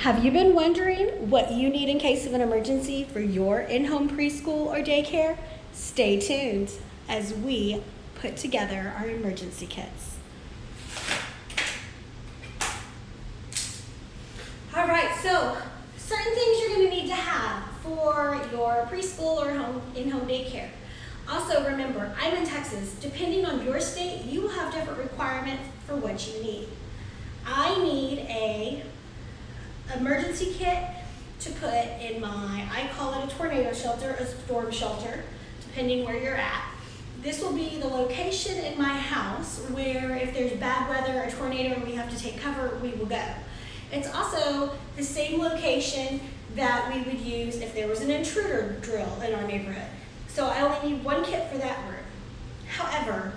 Have you been wondering what you need in case of an emergency for your in-home preschool or daycare? Stay tuned as we put together our emergency kits. All right, so certain things you're going to need to have for your preschool or in-home daycare. Also remember, I'm in Texas. Depending on your state, you will have different requirements for what you need. I need a emergency kit to put in my, I call it a tornado shelter, a storm shelter, depending where you're at. This will be the location in my house where if there's bad weather, a tornado, and we have to take cover, we will go. It's also the same location that we would use if there was an intruder drill in our neighborhood. So I only need one kit for that room. However,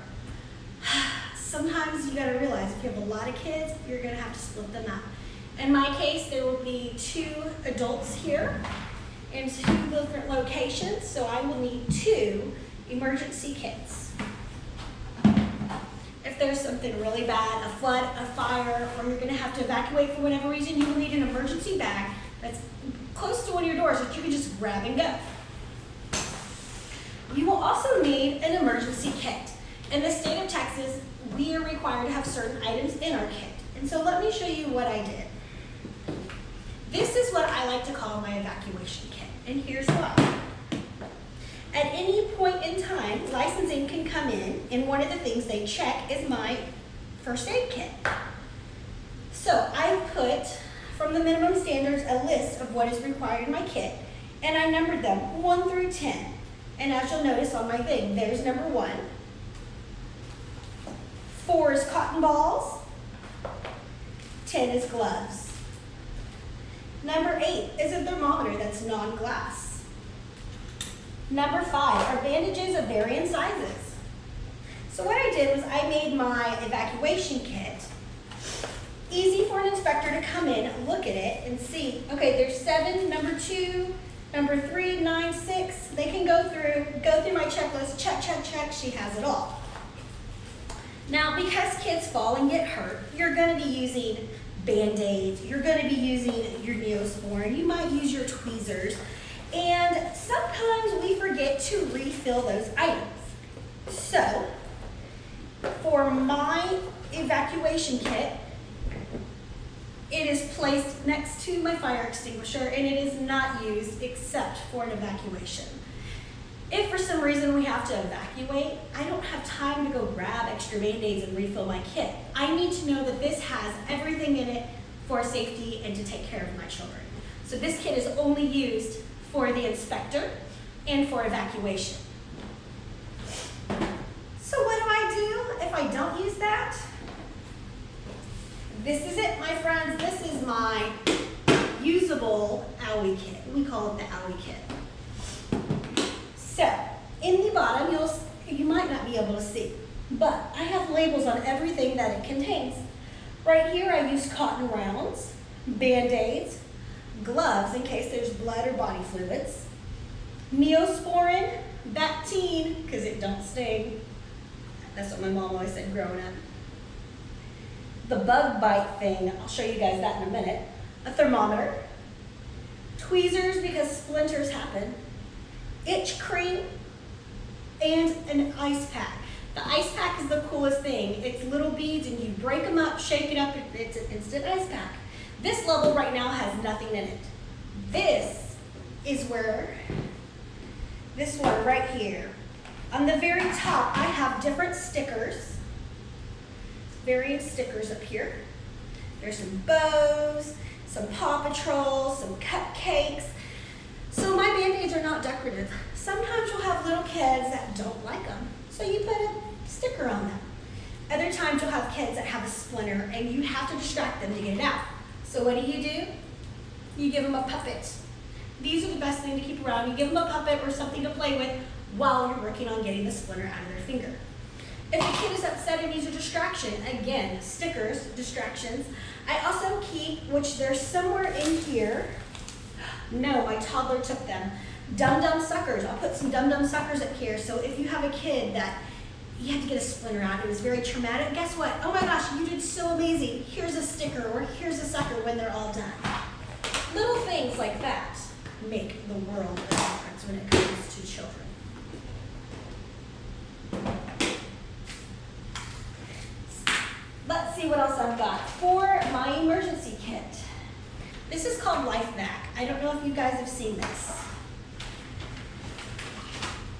sometimes you gotta realize if you have a lot of kids, you're gonna have to split them up. In my case, there will be 2 adults here in 2 different locations, so I will need 2 emergency kits. If there's something really bad, a flood, a fire, or you're gonna have to evacuate for whatever reason, you will need an emergency bag that's close to one of your doors that you can just grab and go. You will also need an emergency kit. In the state of Texas, we are required to have certain items in our kit. And so let me show you what I did. This is what I like to call my evacuation kit, and here's why. At any point in time, licensing can come in, and one of the things they check is my first aid kit. So I put, from the minimum standards, a list of what is required in my kit, and I numbered them 1 through 10. And as you'll notice on my thing, there's number 1. 4 is cotton balls. 10 is gloves. Number 8 is a thermometer that's non-glass. Number 5 are bandages of varying sizes. So what I did was I made my evacuation kit easy for an inspector to come in, look at it, and see, okay, there's 7, number 2, number 3, 9, 6. They can go through my checklist, check, check, check, she has it all. Now, because kids fall and get hurt, you're gonna be using Band-Aids, you're gonna be using your Neosporin, you might use your tweezers, and sometimes we forget to refill those items. So, for my evacuation kit, it is placed next to my fire extinguisher and it is not used except for an evacuation. If for some reason we have to evacuate, I don't have time to go grab extra Band-Aids and refill my kit. I need to know that this has everything in it for safety and to take care of my children. So this kit is only used for the inspector and for evacuation. So what do I do if I don't use that? This is it, my friends. This is my usable OWI kit. We call it the OWI kit. So, in the bottom, you might not be able to see, but I have labels on everything that it contains. Right here, I use cotton rounds, Band-Aids, gloves in case there's blood or body fluids, Neosporin, Bactine, because it don't sting. That's what my mom always said growing up. The bug bite thing, I'll show you guys that in a minute. A thermometer, tweezers because splinters happen, itch cream, and an ice pack. The ice pack is the coolest thing. It's little beads and you break them up, shake it up, it's an instant ice pack. This level right now has nothing in it. This is where, this one right here. On the very top, I have different stickers, various stickers up here. There's some bows, some Paw Patrol, some cupcakes. So my Band-Aids are not decorative. Sometimes you'll have little kids that don't like them, so you put a sticker on them. Other times you'll have kids that have a splinter and you have to distract them to get it out. So what do? You give them a puppet. These are the best thing to keep around. You give them a puppet or something to play with while you're working on getting the splinter out of their finger. If the kid is upset and needs a distraction, again, stickers, distractions. I also keep, which they're somewhere in here. No, my toddler took them. Dum Dum Suckers. I'll put some Dum Dum Suckers up here. So if you have a kid that you had to get a splinter out, it was very traumatic, guess what? Oh my gosh, you did so amazing. Here's a sticker or here's a sucker when they're all done. Little things like that make the world a difference when it comes to children. Let's see what else I've got for my emergency kit. This is called LifeVac. I don't know if you guys have seen this.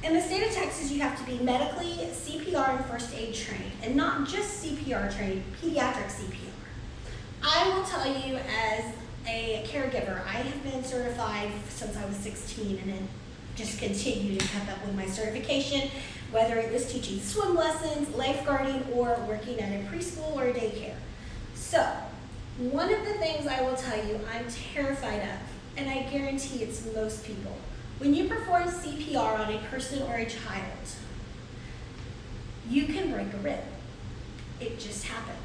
In the state of Texas, you have to be medically CPR and first aid trained, and not just CPR trained, pediatric CPR. I will tell you, as a caregiver, I have been certified since I was 16, and then just continue to keep up with my certification, whether it was teaching swim lessons, lifeguarding, or working at a preschool or a daycare. So, one of the things I will tell you I'm terrified of, and I guarantee it's most people, when you perform CPR on a person or a child, you can break a rib. It just happens.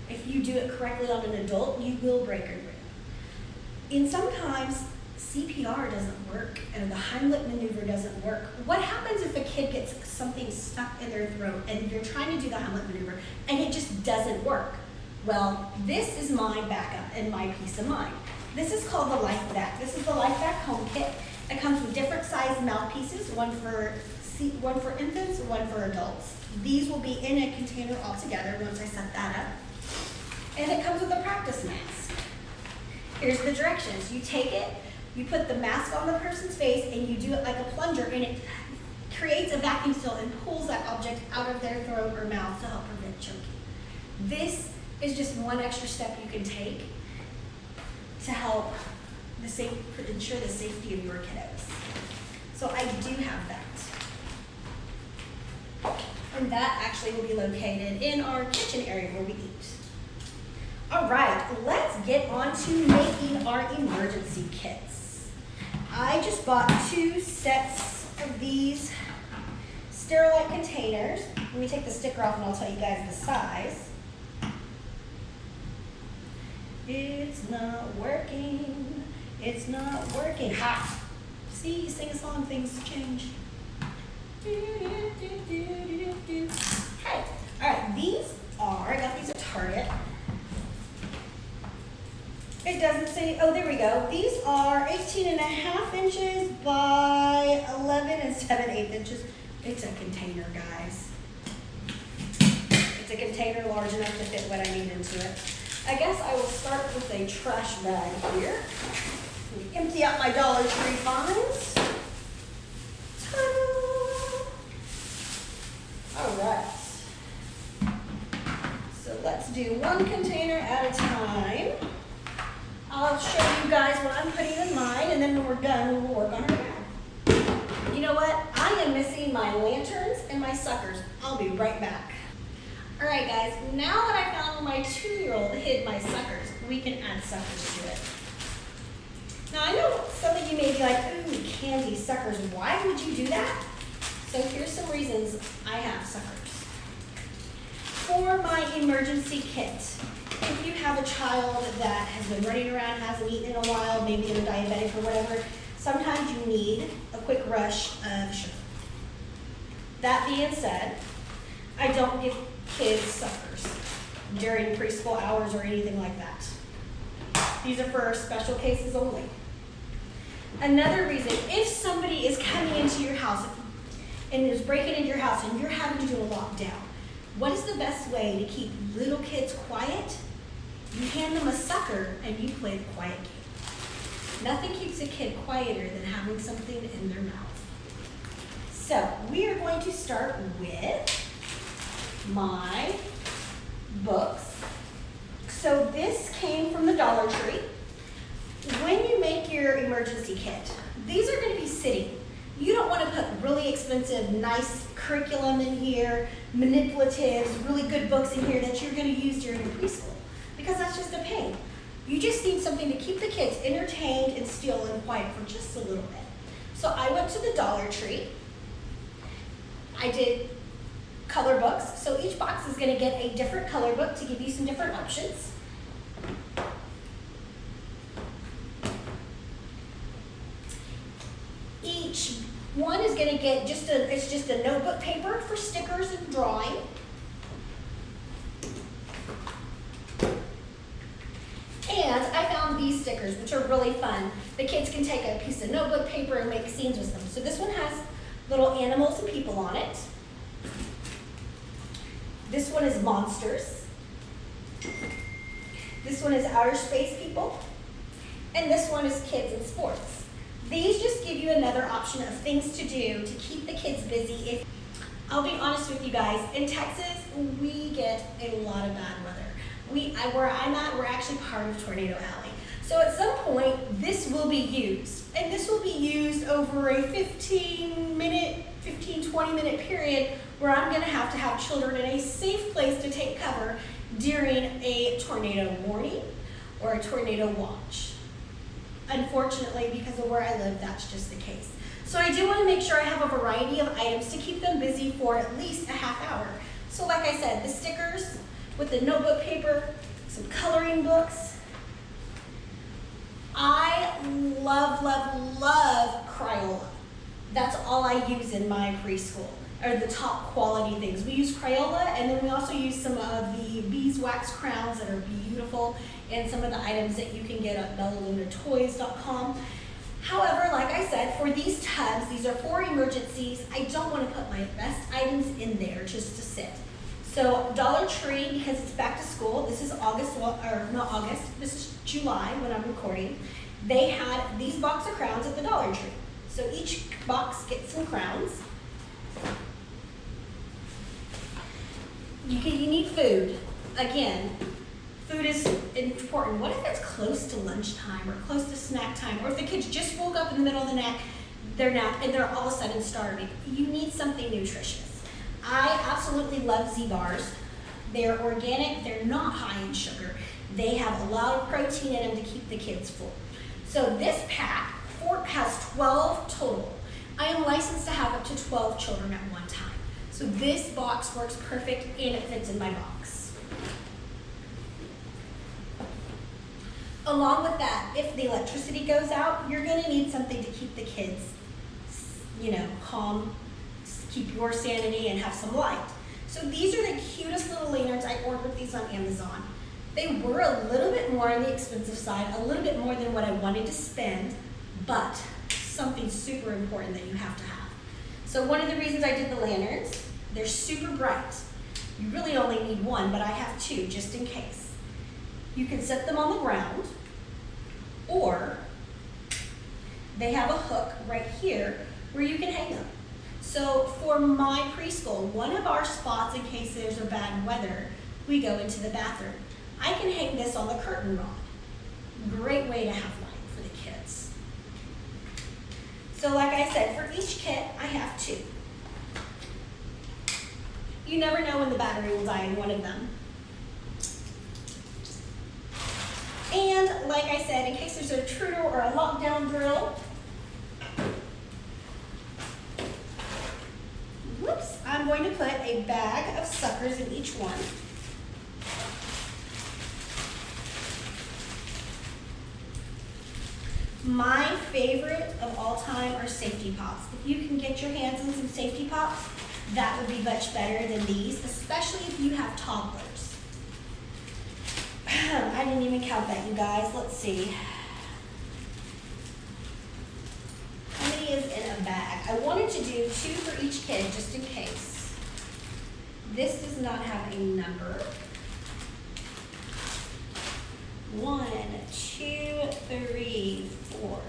If you do it correctly on an adult, you will break a rib. And sometimes CPR doesn't work and the Heimlich maneuver doesn't work. What happens if a kid gets something stuck in their throat and you're trying to do the Heimlich maneuver and it just doesn't work? Well, this is my backup and my peace of mind. This is called the LifeVac. This is the LifeVac home kit. It comes with different size mouthpieces, one for infants, one for adults. These will be in a container all together once I set that up. And it comes with a practice mask. Here's the directions. You take it, you put the mask on the person's face, and you do it like a plunger, and it creates a vacuum seal and pulls that object out of their throat or mouth to help prevent choking. This is just one extra step you can take to help ensure the safety of your kiddos. So I do have that. And that actually will be located in our kitchen area where we eat. All right, let's get on to making our emergency kits. I just bought 2 sets of these Sterilite containers. Let me take the sticker off and I'll tell you guys the size. It's not working. It's not working. Ha! See, you sing a song, things change. Hey, all right, these are, I got these at Target. It doesn't say, oh, there we go. These are 18.5 inches by 11 7/8 inches. It's a container, guys. It's a container large enough to fit what I need into it. I guess I will start with a trash bag here. Empty out my Dollar Tree finds. Ta-da! All right. So let's do one container at a time. I'll show you guys what I'm putting in mine, and then when we're done, we will work on our bag. You know what? I am missing my lanterns and my suckers. I'll be right back. All right, guys, now that I found where my 2-year-old hid my suckers, we can add suckers to it. Now, I know some of you may be like, ooh, candy suckers, why would you do that? So here's some reasons I have suckers. For my emergency kit, if you have a child that has been running around, hasn't eaten in a while, maybe they're diabetic or whatever, sometimes you need a quick rush of sugar. That being said, I don't give kids suckers during preschool hours or anything like that. These are for special cases only. Another reason, if somebody is coming into your house and is breaking into your house and you're having to do a lockdown, what is the best way to keep little kids quiet? You hand them a sucker and you play the quiet game. Nothing keeps a kid quieter than having something in their mouth. So we are going to start with my books. So this came from the Dollar Tree. When you make your emergency kit, these are going to be sitting. You don't want to put really expensive, nice curriculum in here, manipulatives, really good books in here that you're going to use during your preschool, because that's just a pain. You just need something to keep the kids entertained and still and quiet for just a little bit. So I went to the Dollar Tree. I did color books. So each box is going to get a different color book to give you some different options. Each one is going to get it's just a notebook paper for stickers and drawing. And I found these stickers, which are really fun. The kids can take a piece of notebook paper and make scenes with them. So this one has little animals and people on it. This one is monsters. This one is outer space people. And this one is kids and sports. These just give you another option of things to do to keep the kids busy. I'll be honest with you guys, in Texas, we get a lot of bad weather. Where I'm at, we're actually part of Tornado Alley. So at some point, this will be used. And this will be used over a 15, 20 minute period where I'm gonna have to have children in a safe place to take cover during a tornado warning or a tornado watch. Unfortunately, because of where I live, that's just the case. So I do want to make sure I have a variety of items to keep them busy for at least a half hour. So like I said, the stickers with the notebook paper, some coloring books. I love, love, love Crayola. That's all I use in my preschool, are the top quality things. We use Crayola, and then we also use some of the beeswax crowns that are beautiful, and some of the items that you can get at bellalunatoys.com. However, like I said, for these tubs, these are for emergencies. I don't want to put my best items in there just to sit. So Dollar Tree, because it's back to school, this is this is July when I'm recording. They had these box of crowns at the Dollar Tree. So each box gets some crowns. You need food. Again, food is important. What if it's close to lunchtime or close to snack time, or if the kids just woke up in the middle of their nap and they're all of a sudden starving? You need something nutritious. I absolutely love Z-Bars. They're organic, they're not high in sugar. They have a lot of protein in them to keep the kids full. So this pack has 12 total. I am licensed to have up to 12 children at one time. So this box works perfect and it fits in my box. Along with that, if the electricity goes out, you're gonna need something to keep the kids, calm, keep your sanity and have some light. So these are the cutest little lanterns. I ordered these on Amazon. They were a little bit more on the expensive side, a little bit more than what I wanted to spend, but something super important that you have to have. So one of the reasons I did the lanterns, they're super bright. You really only need one, but I have two just in case. You can set them on the ground, or they have a hook right here where you can hang them. So for my preschool, one of our spots in case there's a bad weather, we go into the bathroom. I can hang this on the curtain rod. Great way to have light for the kids. So like I said, for each kit, I have two. You never know when the battery will die in one of them. And like I said, in case there's an intruder or a lockdown drill, I'm going to put a bag of suckers in each one. My favorite of all time are safety pops. If you can get your hands on some safety pops, that would be much better than these, especially if you have toddlers. I didn't even count that, you guys. Let's see. How many is in a bag? I wanted to do 2 for each kid, just in case. This does not have a number. 1, 2, 3, 4,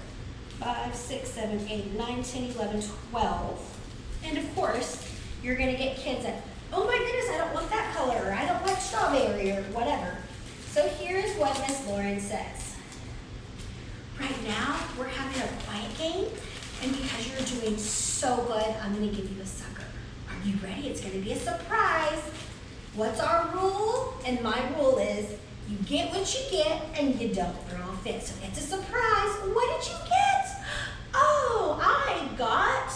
5, 6, 7, 8, 9, 10, 11, 12. And of course, you're gonna get kids that, oh my goodness, I don't want that color, or I don't like strawberry, or whatever. So here's what Miss Lauren says. Right now, we're having a quiet game, and because you're doing so good, I'm gonna give you a sucker. Are you ready? It's gonna be a surprise. What's our rule? And my rule is, you get what you get, and you don't throw a fit. So it's a surprise. What did you get? Oh, I got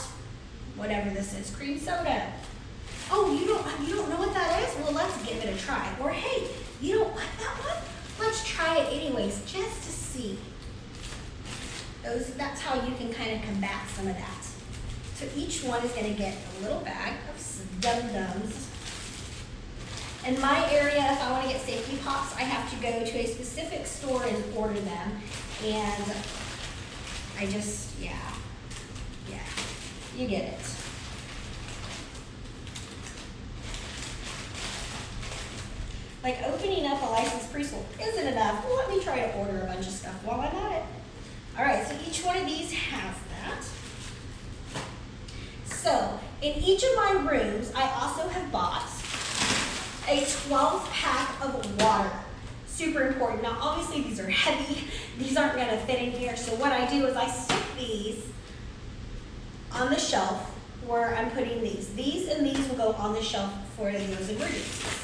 whatever this is, cream soda. Oh, you don't know what that is? Well, let's give it a try. Or hey, you don't like that one? Let's try it anyways, just to see. That's how you can kind of combat some of that. So each one is going to get a little bag of Dum Dums. In my area, if I want to get safety pops, I have to go to a specific store and order them. And I just, yeah, you get it. Like opening up a licensed preschool isn't enough. Well, let me try to order a bunch of stuff while I'm at it. All right, so each one of these has that. So in each of my rooms, I also have bought a 12-pack of water. Super important. Now, obviously, these are heavy. These aren't going to fit in here. So what I do is I stick these on the shelf where I'm putting these. These and these will go on the shelf for those emergencies.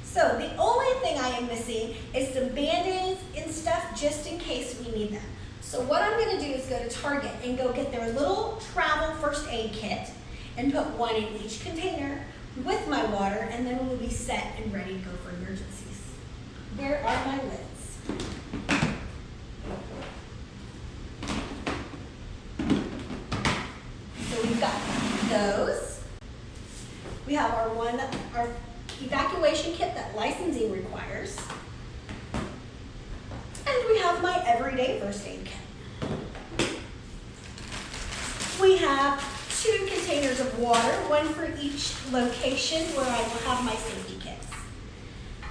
So the only thing I am missing is some Band-Aids and stuff just in case we need them. So what I'm going to do is go to Target and go get their little travel first aid kit and put one in each container with my water, and then we'll be set and ready to go for emergencies. Where are my lids? So we've got those. We have our evacuation kit that licensing requires. And we have my everyday first aid kit. We have 2 containers of water, one for each location where I will have my safety kits.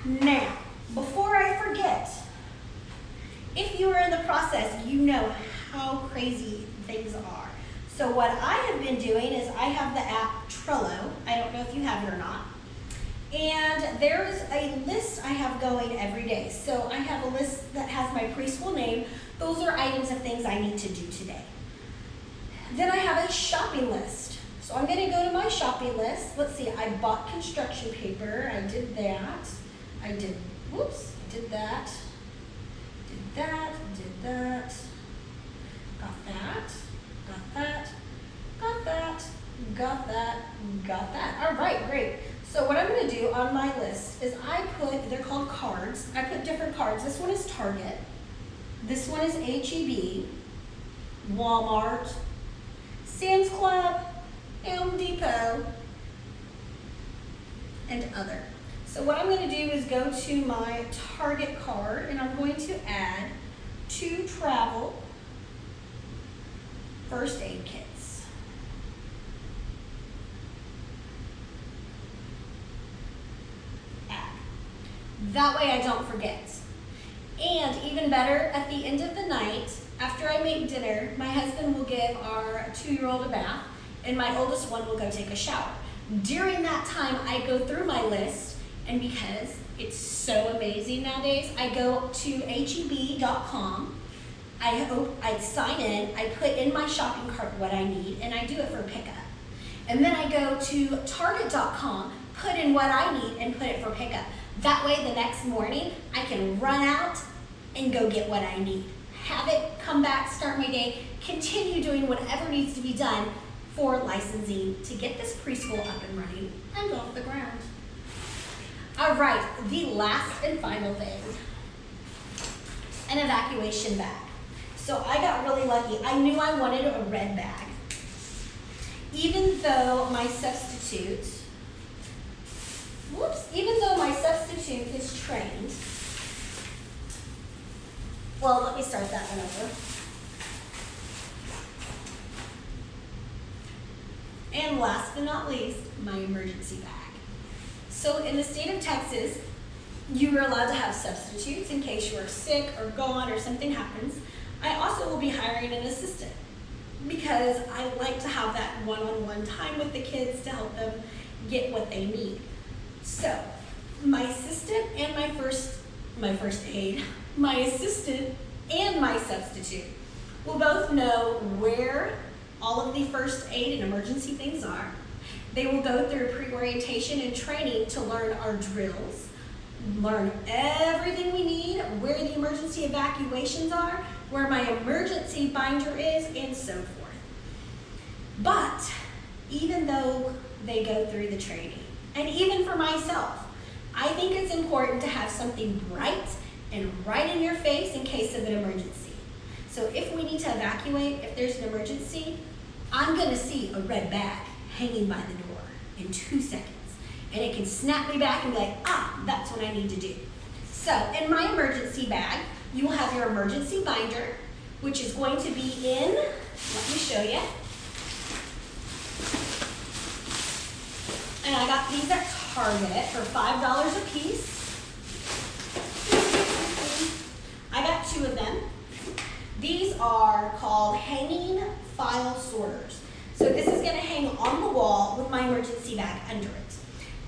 Now, before I forget, if you are in the process, you know how crazy things are. So what I have been doing is I have the app Trello. I don't know if you have it or not. And there is a list I have going every day. So I have a list that has my preschool name. Those are items of things I need to do today. Then I have a shopping list. So I'm going to go to my shopping list. Let's see, I bought construction paper. I did that. I did that. Did that, did that. Got that, got that, got that, got that, got that. All right, great. So what I'm going to do on my list is they're called cards. I put different cards. This one is Target. This one is H-E-B, Walmart, Sam's Club, Home Depot, and other. So what I'm going to do is go to my Target card, and I'm going to add 2 travel first aid kits. Add. That way I don't forget. And even better, at the end of the night, after I make dinner, my husband will give our 2-year-old a bath, and my oldest one will go take a shower. During that time, I go through my list, and because it's so amazing nowadays, I go to heb.com, I sign in, I put in my shopping cart what I need, and I do it for pickup. And then I go to target.com, put in what I need, and put it for pickup. That way, the next morning, I can run out and go get what I need. Have it, come back, start my day, continue doing whatever needs to be done for licensing to get this preschool up and running and off the ground. All right, the last and final thing, an evacuation bag. So I got really lucky. I knew I wanted a red bag. Even though my substitute is trained. Well, let me start that one over. And last but not least, my emergency bag. So in the state of Texas, you are allowed to have substitutes in case you are sick or gone or something happens. I also will be hiring an assistant because I like to have that one-on-one time with the kids to help them get what they need. So my assistant and my first aid, my assistant and my substitute will both know where all of the first aid and emergency things are. They will go through pre-orientation and training to learn our drills, learn everything we need, where the emergency evacuations are, where my emergency binder is, and so forth. But even though they go through the training, and even for myself, I think it's important to have something bright and right in your face in case of an emergency. So if we need to evacuate, if there's an emergency, I'm gonna see a red bag hanging by the door. in 2 seconds. And it can snap me back and be like, ah, that's what I need to do. So in my emergency bag, you will have your emergency binder, which is going to be in, let me show you. And I got these at Target for $5 a piece. I got 2 of them. These are called hanging file sorters. So this is going to hang on the wall with my emergency bag under it.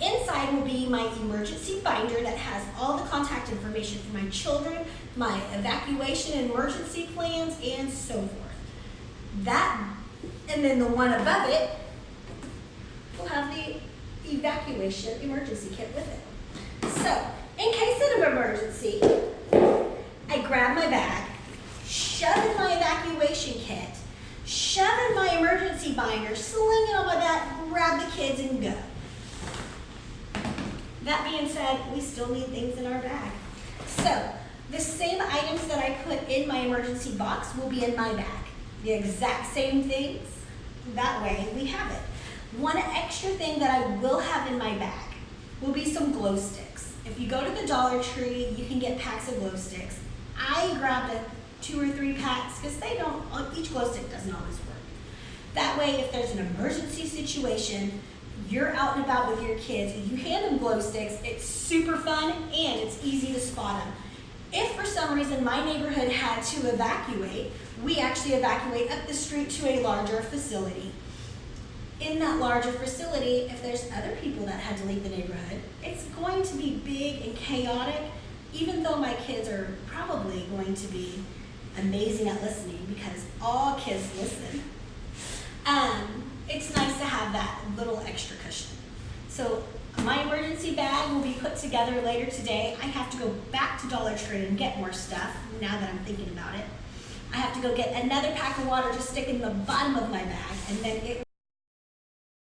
Inside will be my emergency binder that has all the contact information for my children, my evacuation and emergency plans, and so forth. That, and then the one above it will have the evacuation emergency kit with it. So, in case of an emergency, I grab my bag, shove in my evacuation kit, shove in my emergency binder, sling it on my back, grab the kids, and go. That being said, we still need things in our bag. So, the same items that I put in my emergency box will be in my bag. The exact same things. That way, we have it. One extra thing that I will have in my bag will be some glow sticks. If you go to the Dollar Tree, you can get packs of glow sticks. I grabbed 2 or 3 packs because each glow stick doesn't always work. That way, if there's an emergency situation, you're out and about with your kids, you hand them glow sticks, it's super fun and it's easy to spot them. If for some reason my neighborhood had to evacuate, we actually evacuate up the street to a larger facility. In that larger facility, if there's other people that had to leave the neighborhood, it's going to be big and chaotic, even though my kids are probably going to be amazing at listening because all kids listen. It's nice to have that little extra cushion. So my emergency bag will be put together later today. I have to go back to Dollar Tree and get more stuff now that I'm thinking about it. I have to go get another pack of water to stick in the bottom of my bag, and then it